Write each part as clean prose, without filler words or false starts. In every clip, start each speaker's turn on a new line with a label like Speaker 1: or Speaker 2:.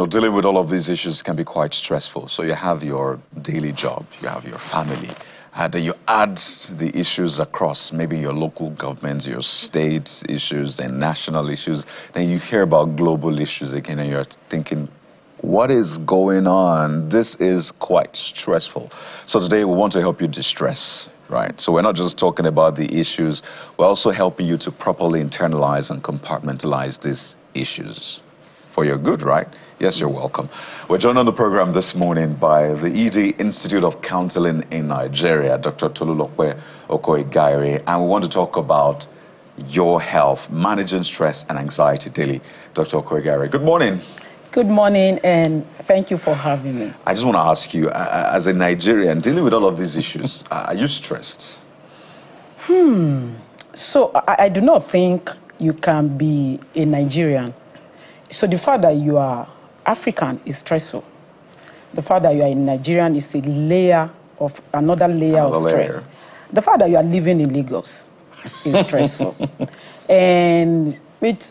Speaker 1: know, dealing with all of these issues can be quite stressful. So you have your daily job, you have your family, and then you add the issues across maybe your local governments, your state issues, and national issues. Then you hear about global issues again, and you're thinking, what is going on? This is quite stressful. So today we want to help you distress, right? So we're not just talking about the issues, we're also helping you to properly internalize and compartmentalize these issues. For your good, right? Yes, you're welcome. We're joined on the program this morning by the ED Institute of Counseling in Nigeria, Dr. Tolulope Okoye-Gaire, and we want to talk about your health, managing stress and anxiety daily. Dr. Okoye-Gaire, good morning.
Speaker 2: Good morning, and thank you for having me.
Speaker 1: I just want to ask you, as a Nigerian, dealing with all of these issues, are you stressed?
Speaker 2: So I do not think you can be a Nigerian. So the fact that you are African is stressful. The fact that you are a Nigerian is another layer of stress. The fact that you are living in Lagos is stressful. And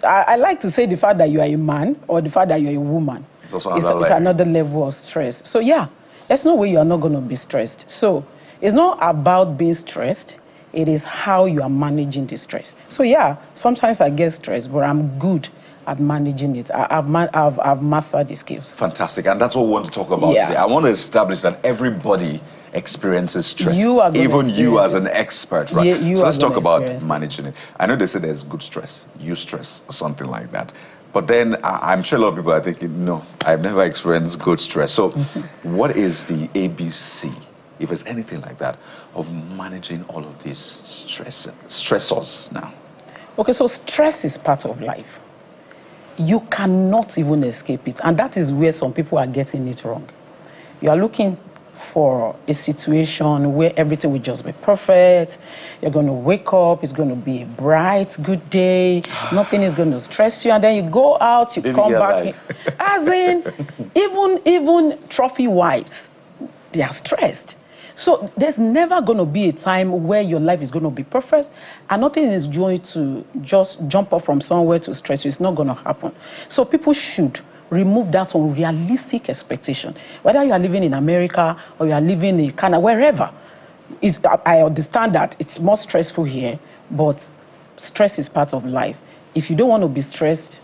Speaker 2: I like to say the fact that you are a man or the fact that you're a woman
Speaker 1: it's
Speaker 2: another level of stress. So yeah, there's no way you are not going to be stressed. So it's not about being stressed. It is how you are managing the stress. So yeah, sometimes I get stressed, but I'm good at managing it. I've mastered the skills.
Speaker 1: Fantastic, and that's what we want to talk about today. I want to establish that everybody experiences stress, even you as an expert, right? So let's talk about managing it. I know they say there's good stress, eustress, or something like that. But then I'm sure a lot of people are thinking, no, I've never experienced good stress. So what is the ABC, if it's anything like that, of managing all of these stressors now?
Speaker 2: Okay, so stress is part of life. You cannot even escape it. And that is where some people are getting it wrong. You are looking for a situation where everything will just be perfect. You're going to wake up, it's going to be a bright, good day. Nothing is going to stress you. And then you go out, you come back. As in, even trophy wives, they are stressed. So there's never going to be a time where your life is going to be perfect and nothing is going to just jump up from somewhere to stress you. It's not going to happen. So people should remove that unrealistic expectation. Whether you are living in America or you are living in Canada, wherever. I understand that it's more stressful here, but stress is part of life. If you don't want to be stressed,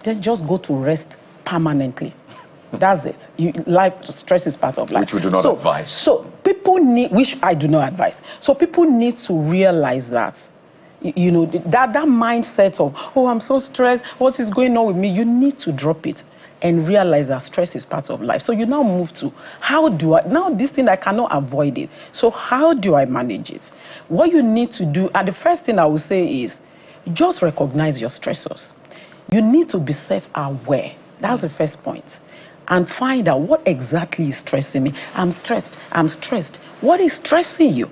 Speaker 2: then just go to rest permanently. That's it. Stress is part of life.
Speaker 1: Which we do not advise.
Speaker 2: So people need, which I do not advise. So people need to realize that, you know, that mindset of, oh, I'm so stressed, what is going on with me? You need to drop it and realize that stress is part of life. So you now move to, now this thing, I cannot avoid it. So how do I manage it? What you need to do, and the first thing I would say is, just recognize your stressors. You need to be self-aware. That's the first point. And find out what exactly is stressing me. I'm stressed. What is stressing you?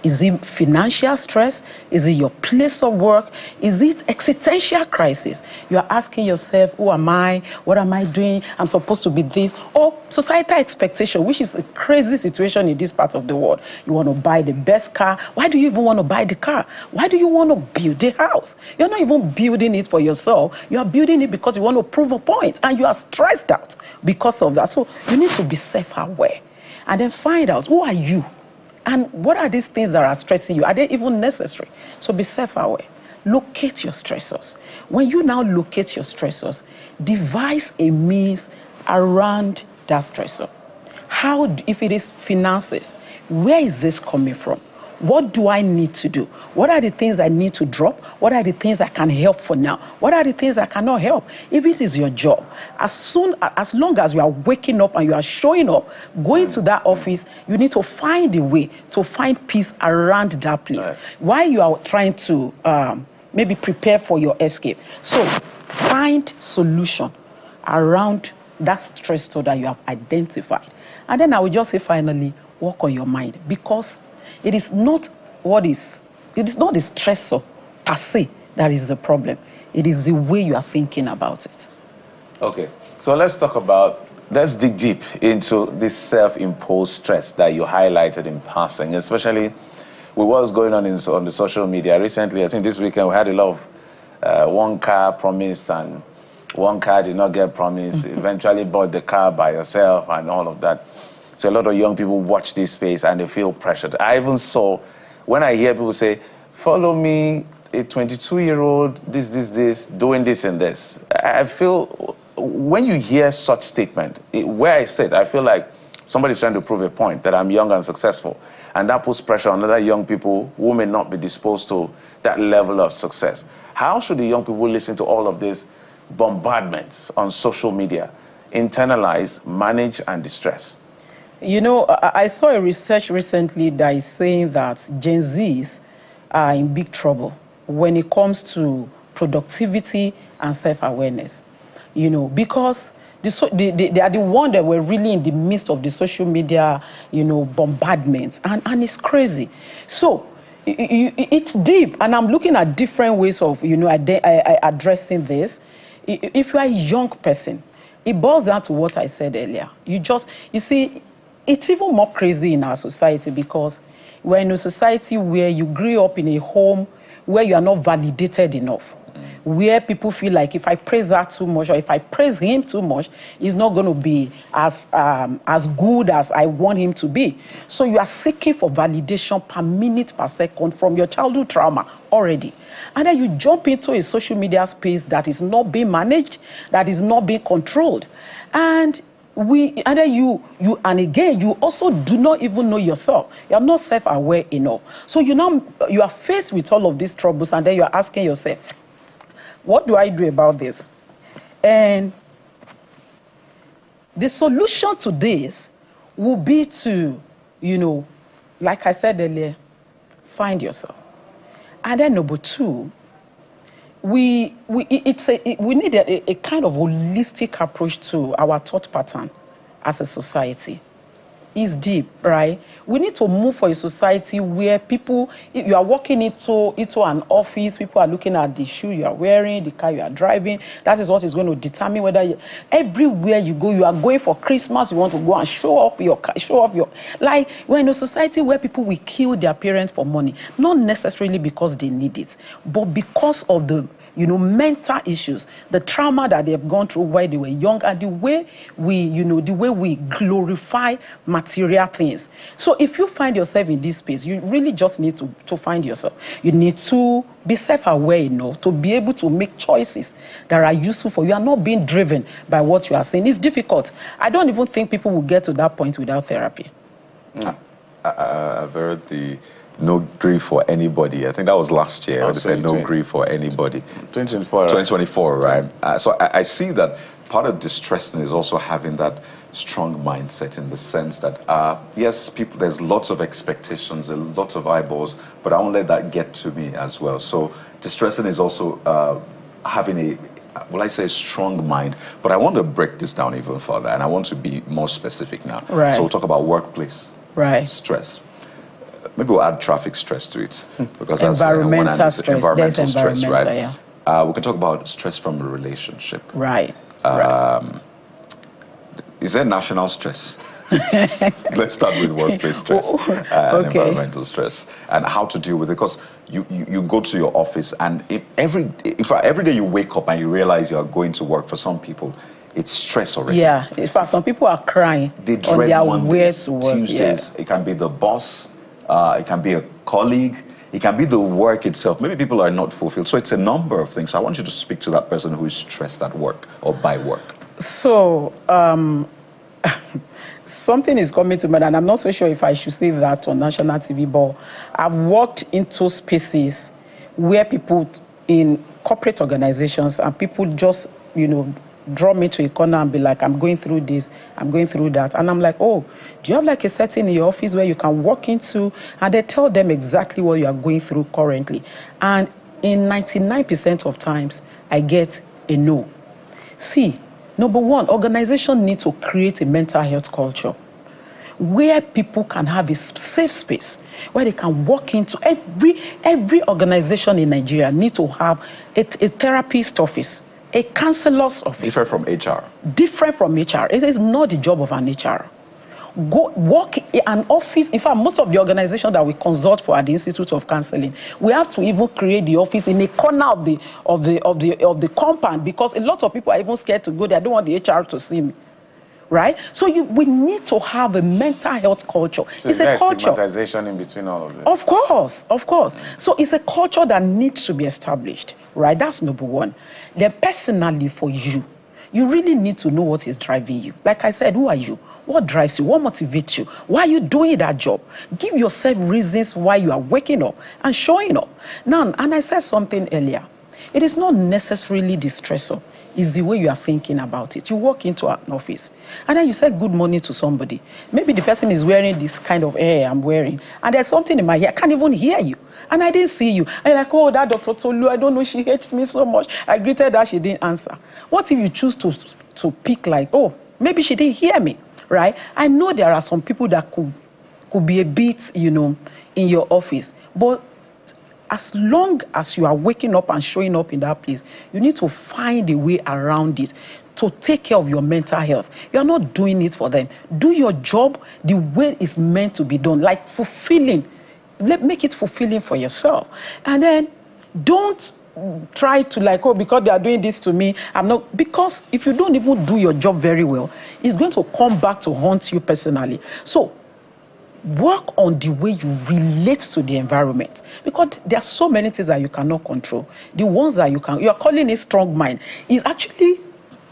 Speaker 2: Is it financial stress? Is it your place of work? Is it existential crisis? You are asking yourself, who am I? What am I doing? I'm supposed to be this. Or societal expectation, which is a crazy situation in this part of the world. You want to buy the best car. Why do you even want to buy the car? Why do you want to build a house? You're not even building it for yourself. You are building it because you want to prove a point. And you are stressed out because of that. So you need to be self-aware. And then find out, who are you? And what are these things that are stressing you? Are they even necessary? So be self-aware. Locate your stressors. When you now locate your stressors, devise a means around that stressor. If it is finances, where is this coming from? What do I need to do? What are the things I need to drop? What are the things I can help for now? What are the things I cannot help? If it is your job, as long as you are waking up and you are showing up, going to that office, you need to find a way to find peace around that place. While you are trying to maybe prepare for your escape. So find solution around that stressor that you have identified. And then I will just say finally, work on your mind, because it is not the stressor per se that is the problem. It is the way you are thinking about it.
Speaker 3: Okay, so let's dig deep into this self-imposed stress that you highlighted in passing, especially with what's going on on the social media. Recently, I think this weekend, we had a lot of one car promise and one car did not get promised, eventually bought the car by yourself and all of that. So a lot of young people watch this space and they feel pressured. I even saw, when I hear people say, follow me, a 22-year-old, this, doing this and this. I feel, when you hear such statement, where I sit, I feel like somebody's trying to prove a point that I'm young and successful. And that puts pressure on other young people who may not be disposed to that level of success. How should the young people listen to all of these bombardments on social media, internalize, manage, and distress?
Speaker 2: You know, I saw a research recently that is saying that Gen Zs are in big trouble when it comes to productivity and self-awareness. You know, because they are the ones that were really in the midst of the social media, you know, bombardments, and it's crazy. So it's deep, and I'm looking at different ways of, you know, addressing this. If you are a young person, it boils down to what I said earlier. You see, it's even more crazy in our society because we're in a society where you grew up in a home where you are not validated enough, where people feel like if I praise her too much or if I praise him too much, he's not going to be as good as I want him to be. So you are seeking for validation per minute, per second from your childhood trauma already. And then you jump into a social media space that is not being managed, that is not being controlled. And you also do not even know yourself. You are not self-aware enough. So you are faced with all of these troubles, and then you are asking yourself, what do I do about this? And the solution to this will be to, you know, like I said earlier, find yourself. And then number two, we need a kind of holistic approach to our thought pattern as a society. It's deep, right? We need to move for a society where people, if you are walking into an office, people are looking at the shoe you are wearing, the car you are driving. That is what is going to determine whether everywhere you go, you are going for Christmas, you want to go and show off your, like, we're in a society where people will kill their parents for money, not necessarily because they need it, but because of the, you know, mental issues, the trauma that they have gone through while they were young, and the way we glorify material things. So if you find yourself in this space, you really just need to find yourself. You need to be self-aware enough to be able to make choices that are useful for you and not being driven by what you are saying. It's difficult. I don't even think people will get to that point without therapy.
Speaker 1: I've heard the no grief for anybody. I think that was last year. They said no grief for anybody.
Speaker 3: 2024.
Speaker 1: 2024, right? So I see that part of distressing is also having that strong mindset, in the sense that, yes, there's lots of expectations, a lot of eyeballs, but I won't let that get to me as well. So distressing is also having a strong mind. But I want to break this down even further, and I want to be more specific now.
Speaker 2: Right.
Speaker 1: So we'll talk about workplace stress. Maybe we'll add traffic stress to it, because that's
Speaker 2: environmental stress.
Speaker 1: Environmental stress, right?
Speaker 2: Yeah.
Speaker 1: We can talk about stress from a relationship.
Speaker 2: Right.
Speaker 1: Is there national stress? Let's start with workplace stress and environmental stress, and how to deal with it. Because you go to your office, and every day you wake up and you realize you are going to work, for some people, it's stress already.
Speaker 2: Yeah, in fact, some people are crying on their way to work.
Speaker 1: Tuesdays, it can be the boss, it can be a colleague, it can be the work itself. Maybe people are not fulfilled. So it's a number of things. So I want you to speak to that person who is stressed at work or by work.
Speaker 2: So, something is coming to mind, and I'm not so sure if I should say that on national TV, but I've walked into spaces where people in corporate organizations, and people just, you know, draw me to a corner and be like, I'm going through this, I'm going through that. And I'm like, oh, do you have like a setting in your office where you can walk into, and they tell them exactly what you are going through currently? And in 99% of times, I get a no. See, number one, organizations need to create a mental health culture where people can have a safe space, where they can walk into. Every organization in Nigeria need to have a therapist office, a counselor's office.
Speaker 1: Different from HR.
Speaker 2: Different from HR. It is not the job of an HR. Go work in an office. In fact, most of the organizations that we consult for at the Institute of Counseling, we have to even create the office in a corner of the compound, because a lot of people are even scared to go there. I don't want the HR to see me. Right? So we need to have a mental health culture.
Speaker 3: So
Speaker 2: it's a culture.
Speaker 3: Stigmatization in between all of this.
Speaker 2: Of course, of course. So it's a culture that needs to be established, right? That's number one. Then personally for you, you really need to know what is driving you. Like I said, who are you? What drives you? What motivates you? Why are you doing that job? Give yourself reasons why you are waking up and showing up. Now, and I said something earlier. It is not necessarily the stressor. It's the way you are thinking about it. You walk into an office and then you say good morning to somebody. Maybe the person is wearing this kind of hair I'm wearing, and there's something in my ear. I can't even hear you. And I didn't see you. And you're like, oh, that Dr. Tolu, I don't know, she hates me so much. I greeted her, she didn't answer. What if you choose to pick like, oh, maybe she didn't hear me, right? I know there are some people that could be a bit, in your office. But as long as you are waking up and showing up in that place, you need to find a way around it to take care of your mental health. You are not doing it for them. Do your job the way it's meant to be done, like fulfilling. Make it fulfilling for yourself. And then don't try to like, oh, because they are doing this to me, I'm not. Because if you don't even do your job very well, it's going to come back to haunt you personally. So work on the way you relate to the environment, because there are so many things that you cannot control. The ones that you are calling a strong mind is actually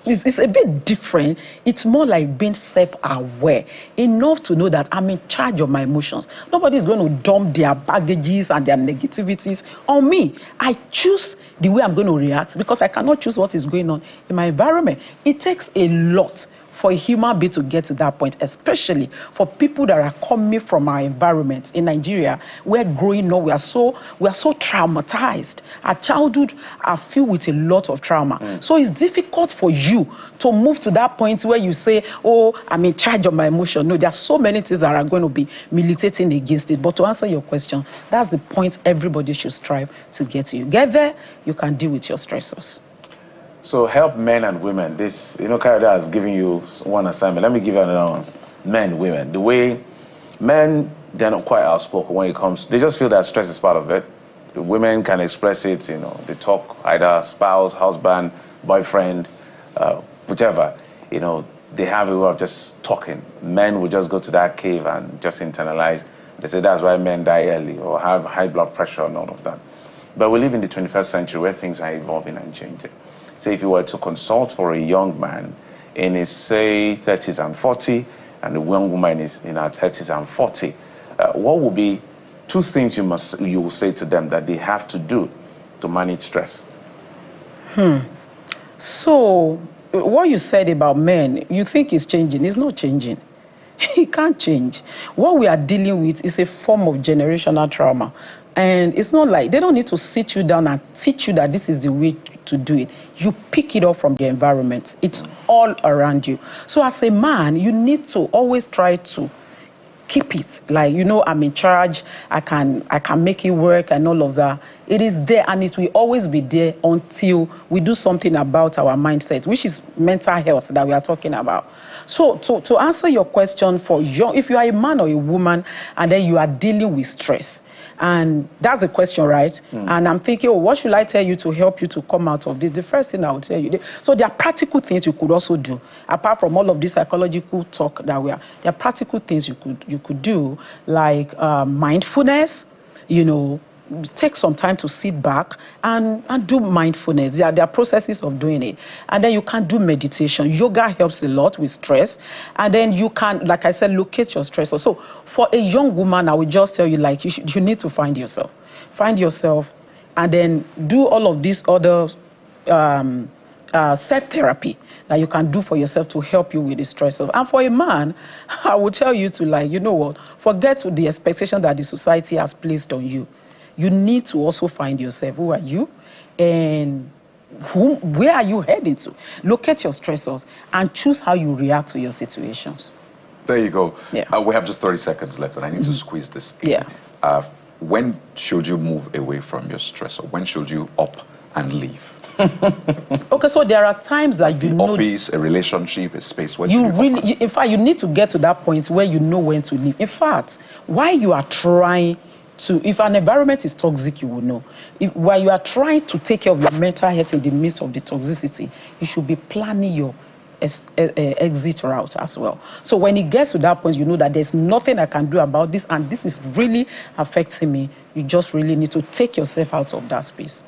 Speaker 2: it's a bit different. It's more like being self-aware enough to know that I'm in charge of my emotions. Nobody is going to dump their baggages and their negativities on me. I choose the way I'm going to react, because I cannot choose what is going on in my environment. It takes a lot for a human being to get to that point, especially for people that are coming from our environment in Nigeria, where growing up we are so traumatized. Our childhood are filled with a lot of trauma. So it's difficult for you to move to that point where you say, oh, I'm in charge of my emotion. No, there are so many things that are going to be militating against it. But to answer your question, that's the point everybody should strive to get to. You get there, you can deal with your stressors.
Speaker 3: So help men and women. This, Kayode has given you one assignment. Let me give you another one. Men, women. The way men, they're not quite outspoken when it comes. They just feel that stress is part of it. The women can express it, they talk, either spouse, husband, boyfriend, whichever. They have a way of just talking. Men will just go to that cave and just internalize. They say that's why men die early or have high blood pressure and all of that. But we live in the 21st century where things are evolving and changing. Say if you were to consult for a young man in his, say, 30s and 40, and a young woman is in her 30s and 40, what would be two things you will say to them that they have to do to manage stress?
Speaker 2: So what you said about men, you think it's changing. It's not changing. It can't change. What we are dealing with is a form of generational trauma. And it's not like they don't need to sit you down and teach you that this is the way to do it. You pick it up from the environment. It's all around you. So as a man, you need to always try to keep it. Like, I'm in charge. I can make it work and all of that. It is there, and it will always be there until we do something about our mindset, which is mental health that we are talking about. So to answer your question, for young, if you are a man or a woman and then you are dealing with stress, and that's the question, right? And I'm thinking, what should I tell you to help you to come out of this? The first thing I will tell you. So there are practical things you could also do. Apart from all of this psychological talk that there are practical things you could do, like mindfulness, take some time to sit back and do mindfulness. There are processes of doing it. And then you can do meditation. Yoga helps a lot with stress. And then you can, like I said, locate your stressor. So for a young woman, I would just tell you, like, you need to find yourself. Find yourself and then do all of these other self-therapy that you can do for yourself to help you with the stressors. And for a man, I would tell you to, like, forget the expectation that the society has placed on you. You need to also find yourself. Who are you? And where are you heading to? Locate your stressors and choose how you react to your situations.
Speaker 1: There you go.
Speaker 2: Yeah.
Speaker 1: We have just 30 seconds left, and I need to squeeze this in.
Speaker 2: Yeah.
Speaker 1: When should you move away from your stressor? When should you up and leave?
Speaker 2: Okay, so there are times that
Speaker 1: The office, a relationship, a space where
Speaker 2: you really, in fact, you need to get to that point where you know when to leave. In fact, while you are trying to, if an environment is toxic, you will know. While you are trying to take care of your mental health in the midst of the toxicity, you should be planning your exit route as well. So when it gets to that point, you know that there's nothing I can do about this, and this is really affecting me. You just really need to take yourself out of that space.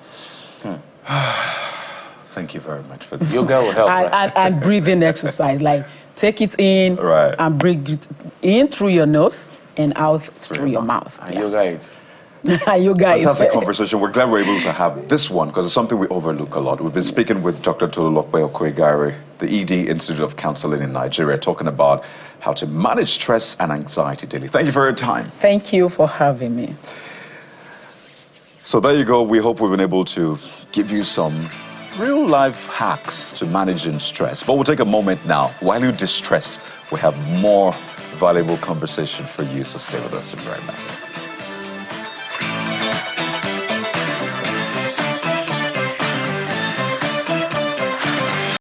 Speaker 1: Thank you very much for this.
Speaker 3: Yoga will help.
Speaker 2: And breathing exercise, like take it in and breathe it in through your nose and out through your mouth.
Speaker 3: And yoga it.
Speaker 1: Fantastic conversation. We're glad we're able to have this one because it's something we overlook a lot. We've been speaking with Dr. Tolulope Okoigare, the ED Institute of Counseling in Nigeria, talking about how to manage stress and anxiety daily. Thank you for your time.
Speaker 2: Thank you for having me.
Speaker 1: So there you go. We hope we've been able to give you some real life hacks to managing stress. But we'll take a moment now. While you distress, we have more valuable conversation for you. So stay with us and be right back.